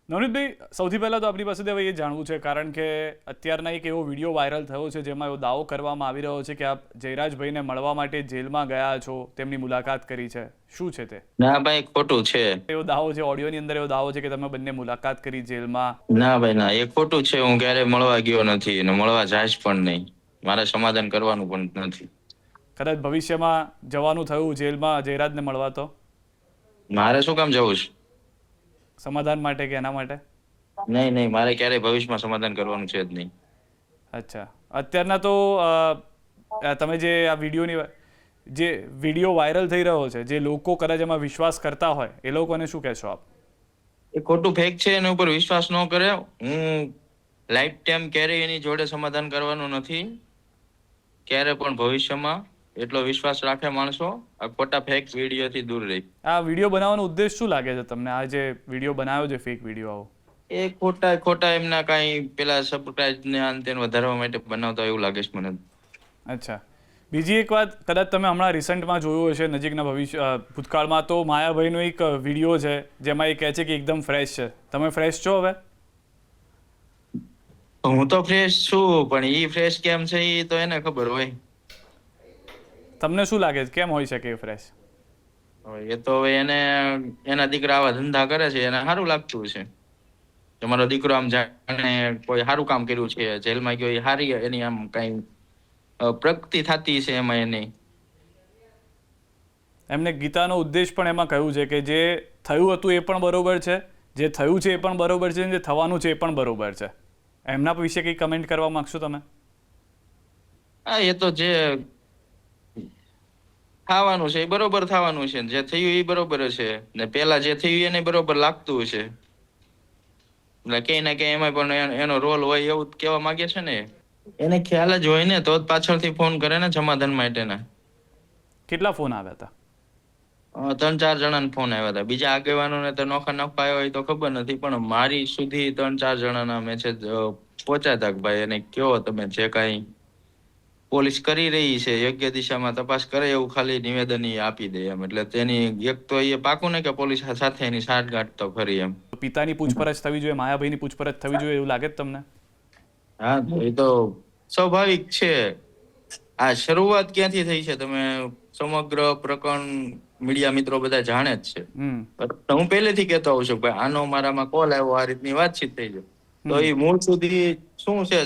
નવનીતભાઈ, સૌથી પહેલાં તો આપણી પાસેથી હવે એ જાણવું છે, કારણ કે અત્યારના એક એવો વિડીયો વાયરલ થયો છે જેમાં એવો દાવો કરવામાં આવી રહ્યો છે કે આપ જયરાજભાઈને મળવા માટે જેલમાં ગયા છો, તેમની મુલાકાત કરી છે. શું છે તે? ના ભાઈ, ખોટું છે. એવો દાવો છે, ઓડિયોની અંદર એવો દાવો છે કે તમે બંને મુલાકાત કરી જેલમાં. ના ભાઈ ના, એ ખોટું છે. હું ક્યારેય મળવા ગયો નથી અને મળવા જાઈશ પણ નહીં. મારે સમાધાન કરવાનું પણ નથી. કદાચ ભવિષ્યમાં જવાનું થયું જેલમાં જયરાજને મળવા, તો મારે શું કામ જવું છે? સમાધાન માટે કે એના માટે? નહીં નહીં, મારે ક્યારેય ભવિષ્યમાં સમાધાન કરવાનું છે જ નહીં. અચ્છા, અત્યારના તો તમે જે આ જે વિડીયો વાયરલ થઈ રહ્યો છે, જે લોકો કદાચ એમાં વિશ્વાસ કરતા હોય, એ લોકોને શું કહેશો આપ? એ ખોટું ફેક છે, એના ઉપર વિશ્વાસ ન કરે. હું લાઈફ ટાઈમ ક્યારેય એની જોડે સમાધાન કરવાનું નથી. ક્યારે પણ ભવિષ્યમાં એટલો વિશ્વાસ રાખે માણસો, આ ખોટા ફેક વિડીયોથી દૂર રહી. આ વિડીયો બનાવવાનો ઉદ્દેશ શું લાગે છે તમને? આ જે વિડીયો બનાવ્યો છે, ફેક વિડીયો આવો, એ ખોટા એમના કાંઈ પેલા સબસ્ક્રાઇબ ને આન તેન વધારવા માટે બનાવતા એવું લાગે છે મને. અચ્છા, બીજી એક વાત, કદાચ તમે હમણાં રિસન્ટમાં જોયું હશે, નજીકના ભૂતકાળમાં, તો માયાભાઈનો એક વિડીયો છે જેમાં એ કહે છે કે એકદમ ફ્રેશ છે. તમે ફ્રેશ છો હવે? હું તો ફ્રેશ છું, પણ ઈ ફ્રેશ કેમ છે ઈ તો એને ખબર હોય. તમને શું લાગે છે કેમ હોઈ શકે એ ફ્રેશ? હવે એ તો હવે એને, એના દીકરા આવા ધંધા કરે છે, એને સારું લાગતું છે. તમારો દીકરો આમ જાણે કોઈ સારું કામ કર્યું છે, જેલમાં ગયો, એ સારી એની આમ કઈ પ્રગતિ થતી છે એમાં એની. એમને ગીતાનો ઉદ્દેશ પણ એમાં કહ્યું છે કે જે થયું હતું એ પણ બરોબર છે, જે થયું છે એ પણ બરોબર છે, જે થવાનું છે એ પણ બરોબર છે. એમના વિશે કંઈ કમેન્ટ કરવા માંગશો તમે? હા, એ તો જે થવાનું છે એ બરોબર થવાનું છે, જે થયું એ બરોબર છે, ને પેલા જે થયું એને બરોબર લાગતું છે. એટલે કઈ ના કઈ એમાં પણ એનો રોલ હોય એવું કેવા માંગે છે ને. એને ખ્યાલ જ હોય ને, તો જ પાછળથી ફોન કરે ને સમાધાન માટેના. કેટલા ફોન આવ્યા હતા? 3-4 જણાને ફોન આવ્યા હતા. બીજા આગેવાનોને તો નોખા નફા હોય તો ખબર નથી, પણ મારી સુધી 3-4 જણાના મેસેજ પહોંચ્યા હતા કે ભાઈ એને કયો તમે જે કાંઈ પોલીસ કરી રહી છે યોગ્ય દિશામાં તપાસ કરે એવું ખાલી નિવેદન આપી દે એમ. એટલે તેની એક તો એ પાકું ને કે પોલીસ સાથે એની સાંઠગાંઠ તો ખરી એમ. પિતાની પૂછપરછ થવી જોઈએ, માયાભાઈની પૂછપરછ થવી જોઈએ, એવું લાગે જ તમને? હા, એ તો સ્વાભાવિક છે. આ શરૂઆત ક્યાંથી થઈ છે તમે સમગ્ર પ્રકરણ મીડિયા મિત્રો બધા જાણે જ છે. હું પહેલેથી કહેતો હોઉં છું ભાઈ આનો મારામાં કોલ આવ્યો, આ રીતની વાતચીત થઈ છે, તો એ મૂળ સુધી શું છે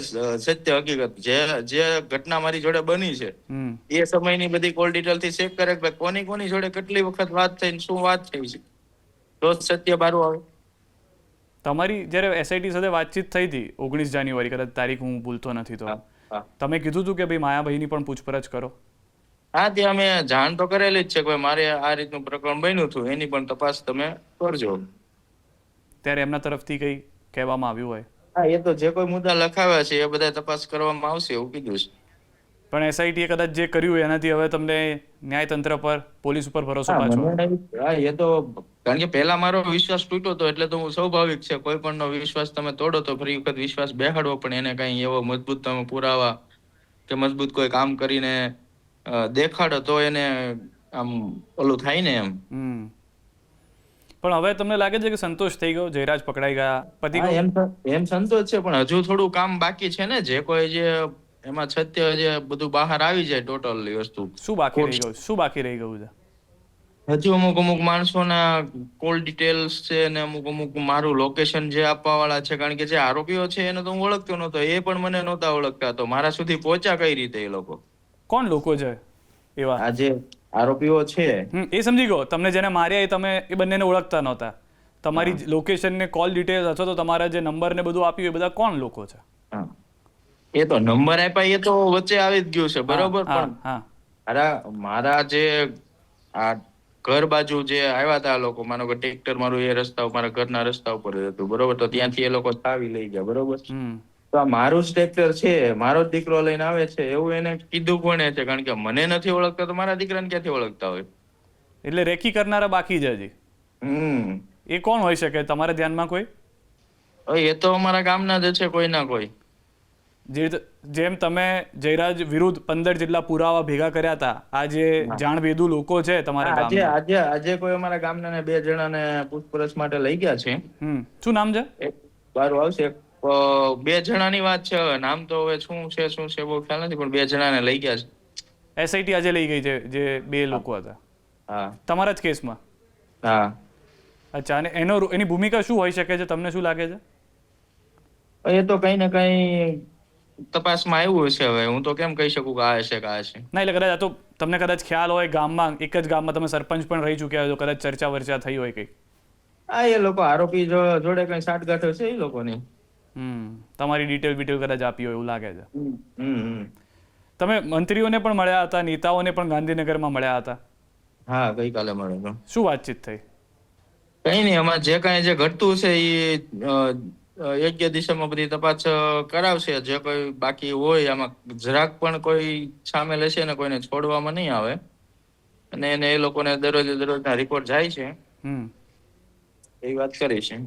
સત્ય હકીકત જે ઘટના મારી જોડે બની છે એ સમયની બધી કોલ ડિટેલ થી ચેક કરે કે કોની જોડે કેટલી વખત વાત થઈ, શું વાત થઈ છે, તો સત્ય બારું આવે. તમારી જ્યારે એસઆઈટી સાથે વાતચીત થઈ હતી 19 જાન્યુઆરી, કદાચ તારીખ હું ભૂલતો નથી તો, તમે કીધું હતું કે ભાઈ માયાભાઈની પણ પૂછપરછ કરો. હા, ત્યાં અમે જાણ તો કરેલી જ છે કે મારે આ રીતનું પ્રકરણ બન્યું હતું, એની પણ તપાસ તમે કરજો. ત્યારે એમના તરફથી કંઈ કહેવામાં આવ્યું હોય? હા, એ તો જે કોઈ મુદ્દા લખાવ્યા છે એ બધા તપાસ કરવામાં આવશે એવું કીધું છે. પણ એસઆઈટીએ કદાચ જે કર્યું એનાથી હવે તમને ન્યાયતંત્ર પર, પોલીસ ઉપર ભરોસો પાછો? હા, એ તો કારણ કે પહેલા મારો વિશ્વાસ તૂટ્યો હતો, એટલે તો હું સ્વાભાવિક છે કોઈ પણ નો વિશ્વાસ તમે તોડો તો ફરી વખત વિશ્વાસ બેહાડવો, પણ એને કઈ એવો મજબૂત તમે પુરાવા કે મજબૂત કોઈ કામ કરીને દેખાડો તો એને આમ ઓલું થાય ને એમ. પણ હવે તમને લાગે છે કે સંતોષ થઈ ગયો, જયરાજ પકડાઈ ગયા, પતિ ગયો? એમ સંતોષ છે, પણ હજુ થોડું કામ બાકી છે ને. જે કોઈ જે એમાં સત્ય જે બધું બહાર આવી જાય ટોટલી વસ્તુ. શું બાકી રહી ગયું? શું બાકી રહી ગયું છે? હજુ અમુક માણસોના કોલ ડિટેલ્સ છે ને અમુક મારું લોકેશન જે આપવા વાળા છે, કારણ કે જે આરોપીઓ છે એને તો હું ઓળખતો નહોતો, એ પણ મને નહોતા ઓળખતા, તો મારા સુધી પહોંચ્યા કઈ રીતે એ લોકો? કોણ લોકો છે એવા? આ જે આરોપીઓ છે એ સમજી ગયો. તમને જેને માર્યા એ તમે એ બંનેને ઓળખતા નહોતા. તમારી લોકેશન ને કોલ ડિટેલ્સ અથવા તો તમારા જે નંબર ને બધું આપ્યું એ બધા કોણ લોકો છે? એ તો નંબર આપ્યા એ તો વચ્ચે આવી જ ગયું છે, બરોબર. પણ મારા જે આ ઘર બાજુ જે આવ્યા હતા લોકો, માનો કે ટ્રેક્ટર મારું એ રસ્તા મારા ઘરના રસ્તા ઉપર હતું, બરોબર, તો ત્યાંથી એ લોકો ચાવી લઈ ગયા, બરોબર. તો આ મારું જ ટ્રેક્ટર છે, મારો જ દીકરો લઈને આવે છે એવું એને કીધું કોણે છે? કારણ કે મને નથી ઓળખતા તો મારા દીકરાને ક્યાંથી ઓળખતા હોય? એટલે રેકી કરનારા બાકી છે હજી. એ કોણ હોઈ શકે તમારા ધ્યાનમાં કોઈ? એ તો અમારા ગામના જ છે કોઈ ના કોઈ. જે રીતે જેમ તમે જયરાજ વિરુદ્ધ 15 જેટલા પુરાવા ભેગા કર્યા હતા, આ જે જાણભેદુ લોકો છે તમારા આજે ગામના, આજે આજે કોઈ અમારા ગામના ને 2 જણાને પૂછપરછ માટે લઈ ગયા છે. શું નામ છે? એક બારું આવશે. 2 જણાની વાત છે. હવે નામ તો હવે શું છે બહુ ખ્યાલ નથી, પણ 2 જણાને લઈ ગયા છે. એસઆઈટી આજે લઈ ગઈ છે, જે 2 લોકો હતા હા તમારા જ કેસમાં. હા. અચ્છા, અને એની ભૂમિકા શું હોઈ શકે છે, તમને શું લાગે છે? એ તો કઈ ને કઈ તપાસમાં આવ્યું હશે. હવે હું તો કેમ કહી શકું કે આ હશે કે આ હશે. ના, એટલે કદાચ આ તો તમને કદાચ ખ્યાલ હોય, ગામમાં એક જ ગામમાં તમે સરપંચ પણ રહી ચૂક્યા છો, કદાચ ચર્ચા વર્ચા થઈ હોય કંઈક. હા, એ લોકો આરોપી જોડે કઈ સાંઠગાંઠ હશે એ લોકોની. તમારી ડિટેલ કદાચ આપી હોય એવું લાગે છે. હમ. તમે મંત્રીઓને પણ મળ્યા હતા, નેતાઓને પણ ગાંધીનગરમાં મળ્યા હતા. હા, ગઈકાલે મળ્યો હતો. શું વાતચીત થઈ? કઈ નહીં, અમારે જે કઈ જે ઘટતું છે એ યોગ્ય દિશામાં બધી તપાસ કરાવશે. જે કોઈ બાકી હોય આમાં જરાક પણ કોઈ સામે લેશે ને કોઈને છોડવામાં નહીં આવે. અને એને એ લોકોને દરરોજના રિપોર્ટ જાય છે, એવી વાત કરી છે.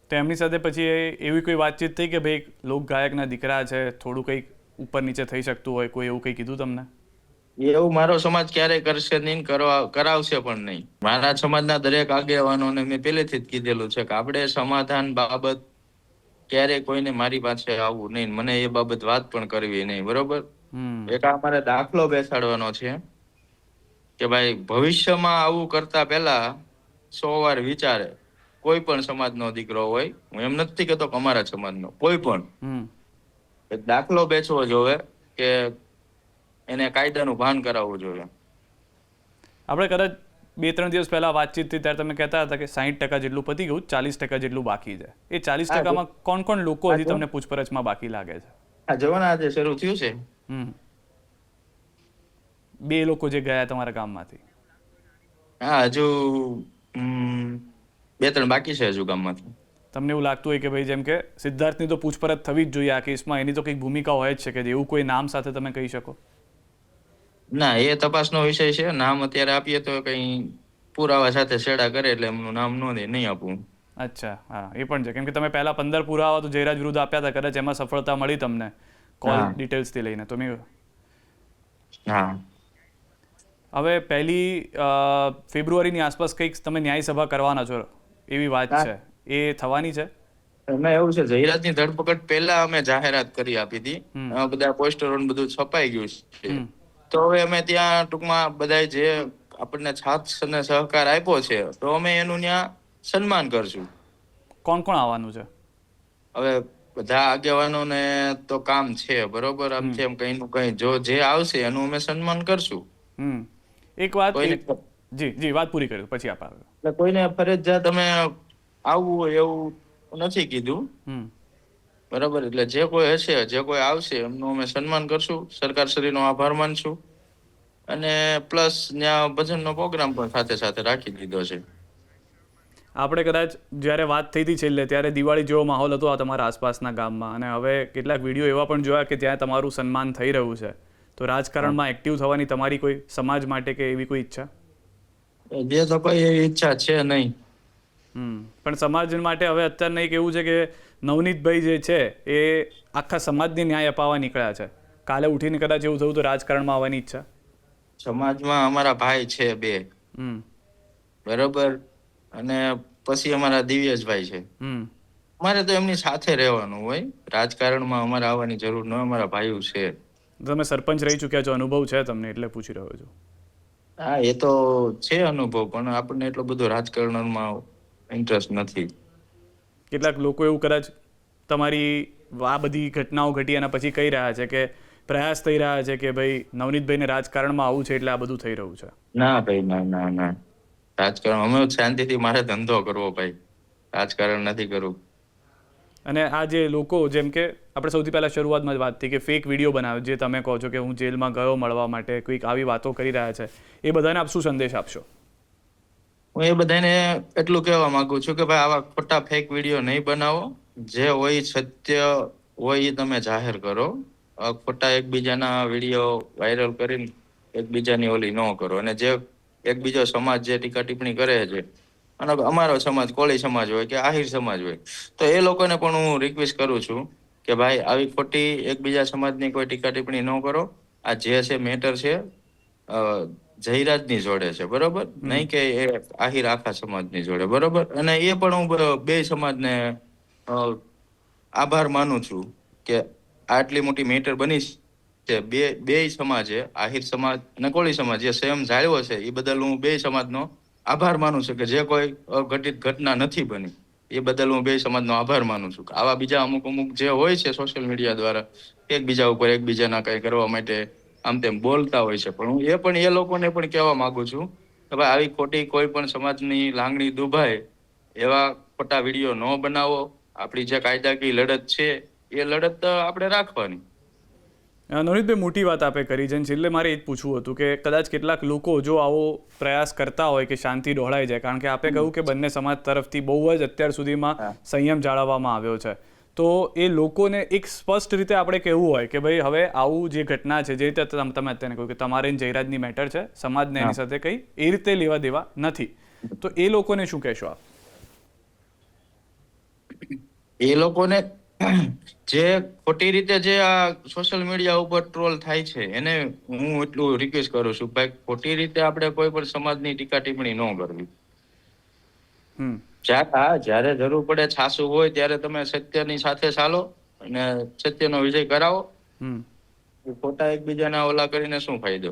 તો એમની સાથે પછી એવી કોઈ વાતચીત થઈ કે ભાઈ લોક ગાયકના દીકરા છે, થોડું કંઈક ઉપર નીચે થઈ શકતું હોય, કોઈ એવું કંઈ કીધું તમને? એવું મારો સમાજ ક્યારેય કરશે નહીં, કરાવશે પણ નહીં. મારા સમાજના દરેક આગેવાનોને મેં પહેલેથી જ કીધેલું છે કે આપણે સમાધાન બાબત ક્યારેય કોઈને મારી પાસે આવવું નહીં, મને એ બાબત વાત પણ કરવી નહીં. બરોબર? એક અમારે દાખલો બેસાડવાનો છે કે ભાઈ ભવિષ્યમાં આવું કરતા પહેલા 100 વાર વિચારે. કોઈ પણ સમાજનો દીકરો હોય, હું એમ નથી કહેતો કે અમારા સમાજનો, કોઈ પણ એક દાખલો બેસવો જોવે કે એને કાયદાનું ભાન કરાવવું જોઈએ. આપણે કદાચ 2-3 દિવસ પહેલા વાતચીત થઈ ત્યારે તમે કહેતા હતા કે 60% જેટલું પતી ગયું, 40% જેટલું બાકી છે. એ 40%માં કોણ લોકો હજી તમને પૂછપરછમાં બાકી લાગે છે? આ જવાના આજે શરૂ થયું છે. 2 લોકો જે ગયા તમારા ગામમાંથી. હા, હજુ 2-3 બાકી છે હજુ ગામમાંથી. તમને એવું લાગતું હોય કે ભાઈ જેમ કે સિદ્ધાર્થની તો પૂછપરછ થવી જ જોઈએ આ કેસમાં, એની તો કંઈક ભૂમિકા હોય જ છે કે એવું કોઈ નામ સાથે તમે કહી શકો? ના, એ તપાસનો વિષય છે. નામ અત્યારે આપીએ તો કઈ પુરાવા સાથે છેડા કરે એટલે એમનું નામ નહીં આપવું. અચ્છા, હા, એ પણ છે. કેમ કે તમે પહેલા 15 પુરાવા તો જયરાજ વિરુદ્ધ આપ્યા હતા, કદાચ એમાં સફળતા મળી તમને કોલ ડિટેલ્સથી લઈને. તો મેં હવે 1 ફેબ્રુઆરીની આસપાસ કંઈક તમે ન્યાય સભા કરવાના છો એવી વાત છે, એ થવાની છે? એમાં એવું છે, જયરાજની ધરપકડ પહેલા અમે જાહેરાત કરી આપી હતી. બધા પોસ્ટરો બધું છપાઈ ગયું છે. તો હવે અમે ત્યાં ટૂંકમાં બધા જે આપણને સાથ અને સહકાર આપ્યો છે, તો અમે એનું ત્યાં સન્માન કરશું. કોણ આવવાનું છે? હવે બધા આગેવાનોને તો કામ છે, બરોબર? આમ તેમ કઈ જો જે આવશે એનું અમે સન્માન કરશું. એક વાત જી વાત પૂરી કરી પછી આપ આવે. એટલે કોઈને ફરજિયાત અમે આવવું હોય એવું નથી કીધું, બરાબર? એટલે જે કોઈ હશે, જે કોઈ આવશે એમનું અમે સન્માન કરશું, સરકારશ્રીનો આભાર માનશું, અને પ્લસ ત્યાં ભજનનો પ્રોગ્રામ પણ સાથે રાખી દીધો છે. આપણે કદાચ જ્યારે વાત થઈ હતી છેલ્લે ત્યારે દિવાળી જેવો માહોલ હતો આ તમારા આસપાસના ગામમાં, અને હવે કેટલાક વિડીયો એવા પણ જોયા કે ત્યાં તમારું સન્માન થઈ રહ્યું છે. તો રાજકારણમાં એક્ટિવ થવાની તમારી કોઈ સમાજ માટે કે એવી કોઈ ઈચ્છા? જે તો કોઈ એવી ઈચ્છા છે નહીં. પણ સમાજ માટે હવે અત્યારે એક એવું છે કે નવનીતભાઈ જે છે એ આખા સમાજને ન્યાય અપાવવા નીકળ્યા છે. કાલે ઉઠીને કદાચ એવું થયું તો રાજકારણમાં આવવાની ઈચ્છા? સમાજમાં અમારા ભાઈ છે 2, બરોબર, અને પછી અમારા દિવ્યેશભાઈ છે. અમારે તો એમની સાથે રહેવાનું હોય. રાજકારણમાં અમારે આવવાની જરૂર ન, અમારા ભાઈઓ છે. તમે સરપંચ રહી ચૂક્યા છો, અનુભવ છે તમને, એટલે પૂછી રહ્યો છું. હા, એ તો છે અનુભવ, પણ આપણને એટલો બધો રાજકારણમાં ઇન્ટરેસ્ટ નથી. કેટલાક લોકો એવું કદાચ તમારી આ બધી ઘટનાઓ ઘટી અને પછી કહી રહ્યા છે કે પ્રયાસ થઈ રહ્યા છે કે ભાઈ નવનીતભાઈને રાજકારણમાં આવવું છે એટલે આ બધું થઈ રહ્યું છે. ના ભાઈ, ના. રાજકારણ અમે શાંતિથી મારે ધંધો કરવો ભાઈ, રાજકારણ નથી કરવું. અને આ જે લોકો, જેમ કે આપણે સૌથી પહેલા શરૂઆતમાં જ વાત થઈ કે ફેક વિડીયો બનાવે, જે તમે કહો છો કે હું જેલમાં ગયો મળવા માટે, કોઈક આવી વાતો કરી રહ્યા છે, એ બધાને આપ શું સંદેશ આપશો? હું એ બધાને એટલું કહેવા માંગુ છું કે ભાઈ આવા ખોટા ફેક વિડીયો નહીં બનાવો. જે હોય સત્ય હોય એ તમે જાહેર કરો. ખોટા એકબીજાના વિડીયો વાયરલ કરીને એકબીજાની ઓલી ન કરો. અને જે એકબીજો સમાજ જે ટીકા ટિપ્પણી કરે છે, અને અમારો સમાજ કોળી સમાજ હોય કે આહિર સમાજ હોય, તો એ લોકોને પણ હું રિક્વેસ્ટ કરું છું કે ભાઈ આવી ખોટી એકબીજા સમાજની કોઈ ટીકા ટિપ્પણી ન કરો. આ જે છે મેટર છે જયરાજની જોડે છે, બરોબર, નહીં કે એ આહિર આખા સમાજની જોડે, બરોબર. અને એ પણ હું બે સમાજને આભાર માનું છું કે આટલી મોટી મેટર બની છે. બે સમાજે, આહિર સમાજ અને કોળી સમાજ, જે સંયમ જાળવ્યો છે એ બદલ હું બે સમાજનો આભાર માનું છું કે જે કોઈ અઘટિત ઘટના નથી બની એ બદલ હું બે સમાજનો આભાર માનું છું. આવા બીજા અમુક જે હોય છે સોશિયલ મીડિયા દ્વારા એકબીજા ઉપર એકબીજાના કઈ કરવા માટે આમ તેમ બોલતા હોય છે, પણ હું એ લોકોને પણ કહેવા માંગુ છું કે ભાઈ આવી ખોટી કોઈ પણ સમાજની લાગણી દુભાય એવા ખોટા વિડીયો ન બનાવો. આપણી જે કાયદાકીય લડત છે એ લડત આપણે રાખવાની. નવનીતભાઈ, મોટી વાત આપે કરી છે. છેલ્લે મારે એ જ પૂછવું હતું કે કદાચ કેટલાક લોકો જો આવો પ્રયાસ કરતા હોય કે શાંતિ ડહોળાઈ જાય, કારણ કે આપે કહ્યું કે બંને સમાજ તરફથી બહુ જ અત્યાર સુધીમાં સંયમ જાળવવામાં આવ્યો છે, તો એ લોકોને એક સ્પષ્ટ રીતે આપણે કહેવું હોય કે ભાઈ હવે આવું જે ઘટના છે, જે રીતે તમે અત્યારે કહ્યું કે તમારે જયરાજની મેટર છે, સમાજને એની સાથે કંઈ એ રીતે લેવા દેવા નથી, તો એ લોકોને શું કહેશો આપ? એ લોકોને જે ખોટી રીતે જે આ સોશિયલ મીડિયા ઉપર ટ્રોલ થાય છે એને હું એટલું રિક્વેસ્ટ કરું છું, ભાઈ ખોટી રીતે આપણે કોઈ પણ સમાજની ટીકા ટિપ્પણી ન કરવી. જ્યારે જરૂર પડે છાસું હોય ત્યારે તમે સત્યની સાથે ચાલો અને સત્યનો વિજય કરાવો. ખોટા એકબીજાના ઓલા કરીને શું ફાયદો?